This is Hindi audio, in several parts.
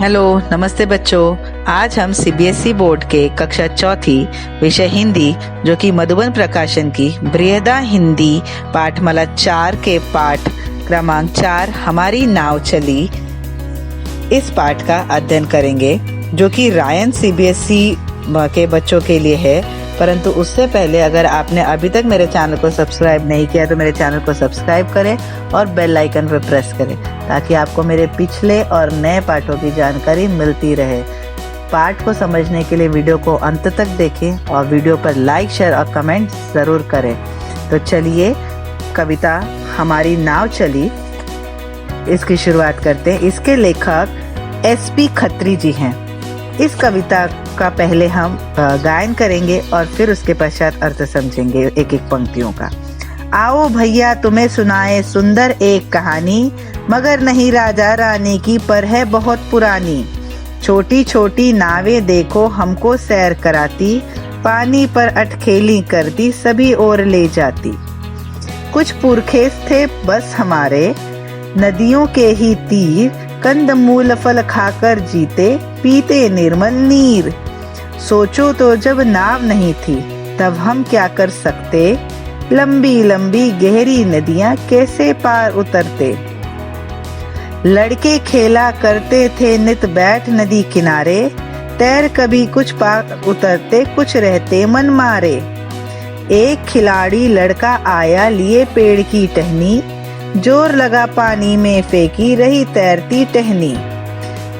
हेलो, नमस्ते बच्चों। आज हम सीबीएसई बोर्ड के कक्षा चौथी विषय हिंदी जो कि मधुबन प्रकाशन की बृहदा हिंदी पाठमाला 4 के पाठ क्रमांक 4 हमारी नाव चली, इस पाठ का अध्ययन करेंगे जो कि रायन सीबीएसई के बच्चों के लिए है। परंतु उससे पहले अगर आपने अभी तक मेरे चैनल को सब्सक्राइब नहीं किया तो मेरे चैनल को सब्सक्राइब करें और बेल आइकन पर प्रेस करें ताकि आपको मेरे पिछले और नए पाठों की जानकारी मिलती रहे। पाठ को समझने के लिए वीडियो को अंत तक देखें और वीडियो पर लाइक, शेयर और कमेंट ज़रूर करें। तो चलिए कविता हमारी नाव चली, इसकी शुरुआत करते हैं। इसके लेखक एसपी खत्री जी हैं। इस कविता का पहले हम गायन करेंगे और फिर उसके पश्चात अर्थ समझेंगे एक एक पंक्तियों का। आओ भैया तुम्हें सुनाए सुंदर एक कहानी, मगर नहीं राजा रानी की पर है बहुत पुरानी। छोटी छोटी नावें देखो हमको सैर कराती, पानी पर अटखेली करती सभी ओर ले जाती। कुछ पुरखे थे बस हमारे, नदियों के ही तीर, कंद मूल फल खाकर जीते पीते निर्मल नीर। सोचो तो जब नाव नहीं थी तब हम क्या कर सकते, लंबी लंबी गहरी नदियां कैसे पार उतरते। लड़के खेला करते थे नित बैठ नदी किनारे, तैर कभी कुछ पार उतरते कुछ रहते मन मारे। एक खिलाड़ी लड़का आया लिए पेड़ की टहनी, जोर लगा पानी में फेंकी रही तैरती टहनी।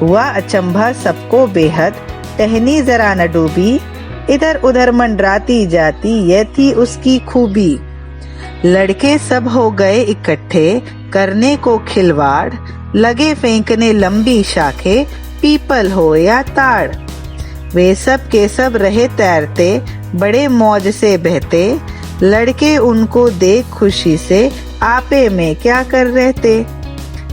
हुआ अचंभा सबको बेहद, टहनी जरा न डूबी, इधर उधर मंडराती जाती यह थी उसकी खूबी। लड़के सब हो गए इकट्ठे करने को खिलवाड़, लगे फेंकने लंबी शाखे पीपल हो या ताड़। वे सब के सब रहे तैरते बड़े मौज से बहते, लड़के उनको देख खुशी से आपे में क्या कर रहते।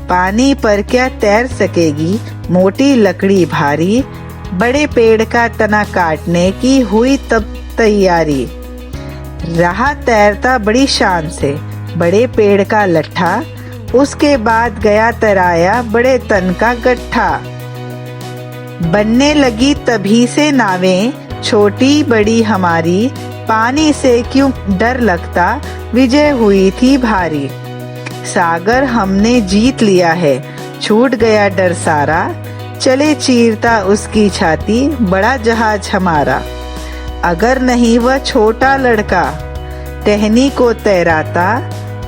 पानी पर क्या तैर सकेगी मोटी लकड़ी भारी, बड़े पेड़ का तना काटने की हुई तब तैयारी। रहा तैरता बड़ी शान से बड़े पेड़ का लट्ठा, उसके बाद गया तराया बड़े तन का गट्ठा। बनने लगी तभी से नावें छोटी बड़ी हमारी, पानी से क्यों डर लगता विजय हुई थी भारी। सागर हमने जीत लिया है छूट गया डर सारा, चले चीरता उसकी छाती बड़ा जहाज हमारा। अगर नहीं वह छोटा लड़का टहनी को तैराता,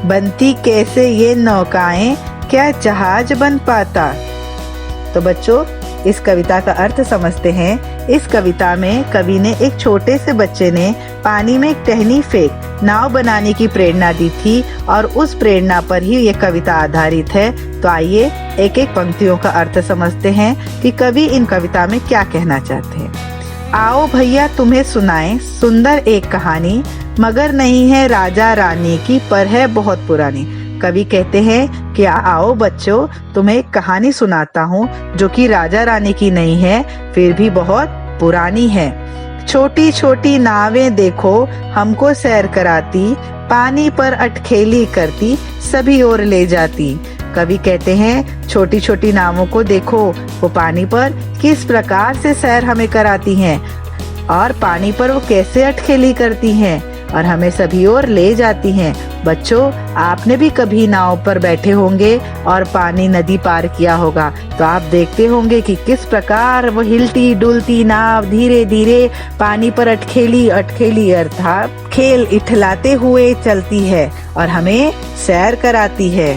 बनती कैसे ये नौकाएं क्या जहाज बन पाता। तो बच्चों इस कविता का अर्थ समझते हैं। इस कविता में कवि ने एक छोटे से बच्चे ने पानी में एक टहनी फेंक नाव बनाने की प्रेरणा दी थी और उस प्रेरणा पर ही ये कविता आधारित है। तो आइए एक एक पंक्तियों का अर्थ समझते हैं कि कवि इन कविता में क्या कहना चाहते हैं। आओ भैया तुम्हें सुनाएं सुंदर एक कहानी, मगर नहीं है राजा रानी की पर है बहुत पुरानी। कवि कहते हैं कि आओ बच्चों तुम्हें एक कहानी सुनाता हूँ जो कि राजा रानी की नहीं है फिर भी बहुत पुरानी है। छोटी छोटी नावें देखो हमको सैर कराती, पानी पर अटखेली करती सभी ओर ले जाती। कवि कहते हैं छोटी छोटी नावों को देखो, वो पानी पर किस प्रकार से सैर हमें कराती हैं और पानी पर वो कैसे अटखेली करती हैं और हमें सभी ओर ले जाती हैं। बच्चों आपने भी कभी नाव पर बैठे होंगे और पानी नदी पार किया होगा तो आप देखते होंगे कि किस प्रकार वो हिलती डुलती नाव धीरे धीरे पानी पर अटखेली अर्थात खेल इठलाते हुए चलती है और हमें सैर कराती है।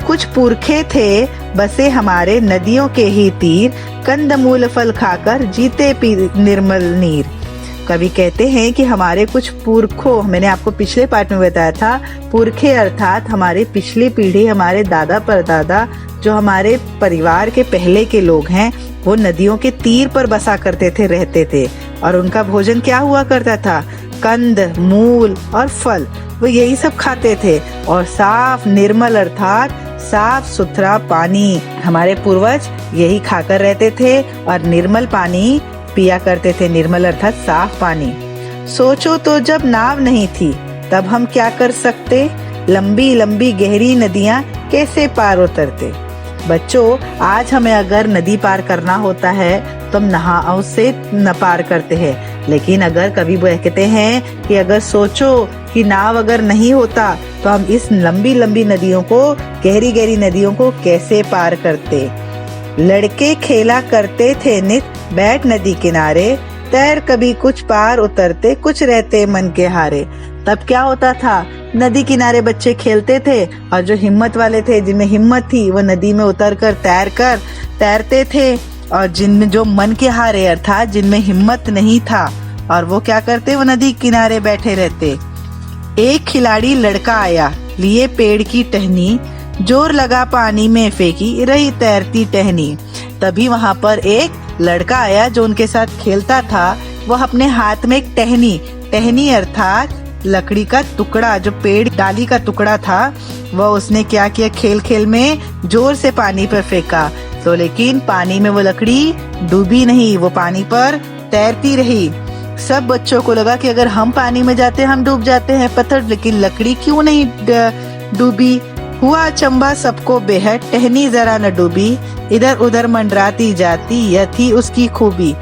कुछ पुरखे थे बसे हमारे नदियों के ही तीर, कंदमूल फल खाकर जीते पी निर्मल नीर। कवि कहते हैं कि हमारे कुछ पुरखों, मैंने आपको पिछले पाठ में बताया था, पुरखे अर्थात हमारे पिछली पीढ़ी, हमारे दादा परदादा जो हमारे परिवार के पहले के लोग हैं, वो नदियों के तीर पर बसा करते थे, रहते थे और उनका भोजन क्या हुआ करता था, कंद मूल और फल, वो यही सब खाते थे। और साफ निर्मल अर्थात साफ सुथरा पानी, हमारे पूर्वज यही खाकर रहते थे और निर्मल पानी पिया करते थे। निर्मल अर्थात साफ पानी। सोचो तो जब नाव नहीं थी तब हम क्या कर सकते, लंबी लंबी गहरी नदियां कैसे पार उतरते। बच्चों, आज हमें अगर नदी पार करना होता है तो हम नाव से न पार करते हैं, लेकिन अगर कभी वो कहते हैं कि अगर सोचो कि नाव अगर नहीं होता तो हम इस लंबी लंबी नदियों को, गहरी गहरी नदियों को कैसे पार करते। लड़के खेला करते थे नित बैठ नदी किनारे, तैर कभी कुछ पार उतरते कुछ रहते मन के हारे। तब क्या होता था, नदी किनारे बच्चे खेलते थे और जो हिम्मत वाले थे, जिनमें हिम्मत थी, वो नदी में उतर कर तैरते थे, और जिनमें जो मन के हारे अर्थात जिनमें हिम्मत नहीं था, और वो क्या करते, वो नदी किनारे बैठे रहते। एक खिलाड़ी लड़का आया लिए पेड़ की टहनी, जोर लगा पानी में फेंकी रही तैरती टहनी। तभी वहां पर एक लड़का आया जो उनके साथ खेलता था। वह अपने हाथ में एक टहनी अर्थात लकड़ी का टुकड़ा, जो पेड़ डाली का टुकड़ा था, वह उसने क्या किया, खेल खेल में जोर से पानी पर फेंका। तो लेकिन पानी में वो लकड़ी डूबी नहीं, वो पानी पर तैरती रही। सब बच्चों को लगा कि अगर हम पानी में जाते हम डूब जाते हैं पत्थर, लेकिन लकड़ी क्यों नहीं डूबी। हुआ अचंभा सबको बेहद, टहनी जरा न डूबी, इधर उधर मंडराती जाती, यह थी उसकी खूबी।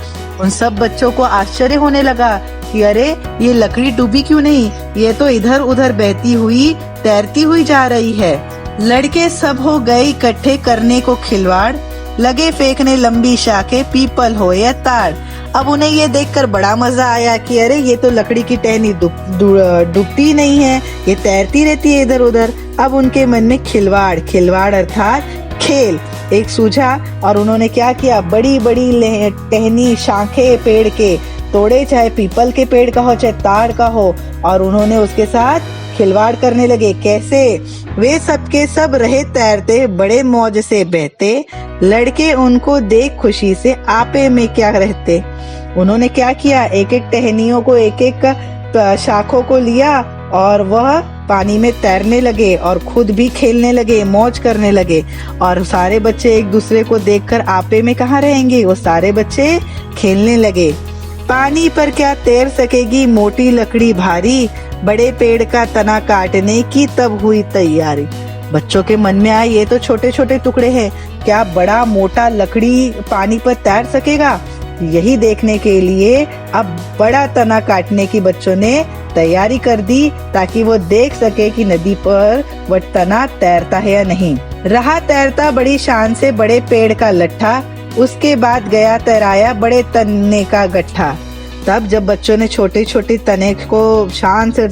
उन सब बच्चों को आश्चर्य होने लगा कि अरे ये लकड़ी डूबी क्यों नहीं, ये तो इधर उधर बहती हुई तैरती हुई जा रही है। लड़के सब हो गए इकट्ठे करने को खिलवाड़, लगे फेंकने लंबी शाखें पीपल हो या ताड़। अब उन्हें ये देखकर बड़ा मजा आया कि अरे ये तो लकड़ी की टहनी डूबती नहीं है, ये तैरती रहती है इधर उधर। अब उनके मन में खिलवाड़ अर्थात खेल एक सूझा, और उन्होंने क्या किया, बड़ी बड़ी टहनी शाखें पेड़ के तोड़े, चाहे पीपल के पेड़ का हो चाहे ताड़ का हो, और उन्होंने उसके साथ खिलवाड़ करने लगे। कैसे, वे सबके सब रहे तैरते बड़े मौज से बहते, लड़के उनको देख खुशी से आपे में क्या रहते। उन्होंने क्या किया, एक एक टहनियों को, एक एक शाखों को लिया और वह पानी में तैरने लगे और खुद भी खेलने लगे, मौज करने लगे। और सारे बच्चे एक दूसरे को देखकर आपे में कहाँ रहेंगे, वो सारे बच्चे खेलने लगे। पानी पर क्या तैर सकेगी मोटी लकड़ी भारी, बड़े पेड़ का तना काटने की तब हुई तैयारी। बच्चों के मन में आया ये तो छोटे छोटे टुकड़े हैं, क्या बड़ा मोटा लकड़ी पानी पर तैर सकेगा। यही देखने के लिए अब बड़ा तना काटने की बच्चों ने तैयारी कर दी, ताकि वो देख सके कि नदी पर वह तना तैरता है या नहीं। रहा तैरता बड़ी शान से बड़े पेड़ का लट्ठा, उसके बाद गया तैराया बड़े तने का गट्ठा। तब जब बच्चों ने छोटे छोटे तने को शान से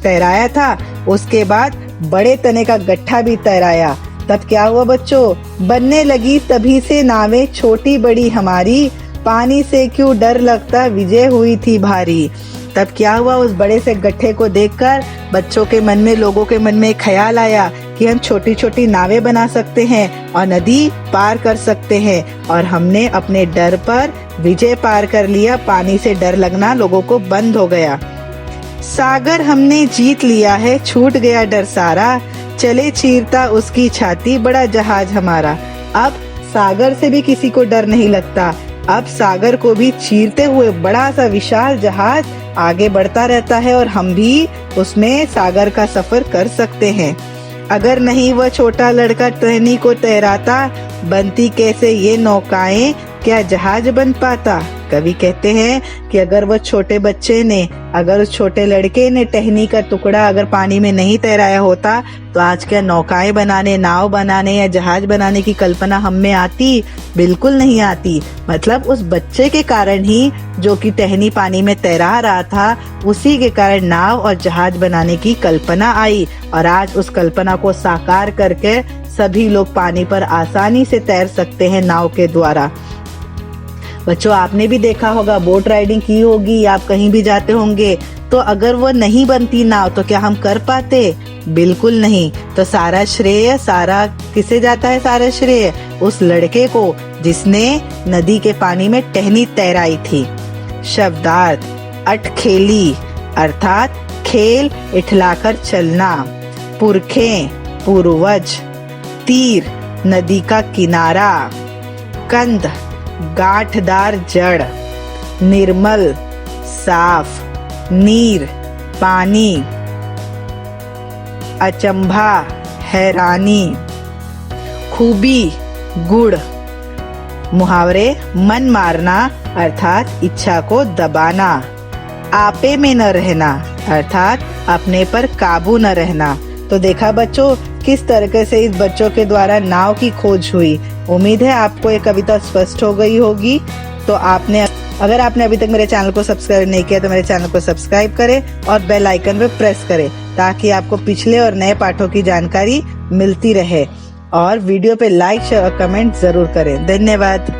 तैराया था, उसके बाद बड़े तने का गट्ठा भी तैराया। तब क्या हुआ बच्चों, बनने लगी तभी से नावें छोटी बड़ी हमारी, पानी से क्यों डर लगता विजय हुई थी भारी। तब क्या हुआ, उस बड़े से गट्ठे को देखकर बच्चों के मन में, लोगों के मन में ख्याल आया कि हम छोटी छोटी नावें बना सकते हैं और नदी पार कर सकते हैं। और हमने अपने डर पर विजय पार कर लिया, पानी से डर लगना लोगों को बंद हो गया। सागर हमने जीत लिया है, छूट गया डर सारा, चले चीरता उसकी छाती बड़ा जहाज हमारा। अब सागर से भी किसी को डर नहीं लगता, अब सागर को भी चीरते हुए बड़ा सा विशाल जहाज आगे बढ़ता रहता है और हम भी उसमें सागर का सफर कर सकते हैं। अगर नहीं वह छोटा लड़का टहनी को तैराता, बनती कैसे ये नौकाएं, क्या जहाज बन पाता। कवि कहते हैं कि अगर वह छोटे बच्चे ने, अगर उस छोटे लड़के ने टहनी का टुकड़ा अगर पानी में नहीं तैराया होता, तो आज क्या नौकाएं बनाने, नाव बनाने या जहाज बनाने की कल्पना हम में आती? बिल्कुल नहीं आती। मतलब उस बच्चे के कारण ही, जो कि टहनी पानी में तैरा रहा था, उसी के कारण नाव और जहाज बनाने की कल्पना आई, और आज उस कल्पना को साकार करके सभी लोग पानी पर आसानी से तैर सकते हैं नाव के द्वारा। बच्चों, आपने भी देखा होगा, बोट राइडिंग की होगी, आप कहीं भी जाते होंगे, तो अगर वो नहीं बनती नाव तो क्या हम कर पाते? बिल्कुल नहीं। तो सारा श्रेय, सारा किसे जाता है? सारा श्रेय उस लड़के को जिसने नदी के पानी में टहनी तैराई थी। शब्दार्थ, अटखेली अर्थात खेल, इठलाकर चलना। पुरखें, पूर्वज। तीर, नदी का किनारा। कंद, गांठदार जड़। निर्मल, साफ। नीर, पानी। अचंभा, हैरानी। खूबी, गुड़। मुहावरे मन मारना अर्थात इच्छा को दबाना, आपे में न रहना अर्थात अपने पर काबू न रहना। तो देखा बच्चों किस तरीके से इस बच्चों के द्वारा नाव की खोज हुई। उम्मीद है आपको ये कविता स्पष्ट हो गई होगी। तो अगर आपने अभी तक मेरे चैनल को सब्सक्राइब नहीं किया तो मेरे चैनल को सब्सक्राइब करें और बेल आइकन पे प्रेस करें ताकि आपको पिछले और नए पाठों की जानकारी मिलती रहे। और वीडियो पे लाइक शेयर और कमेंट जरूर करें। धन्यवाद।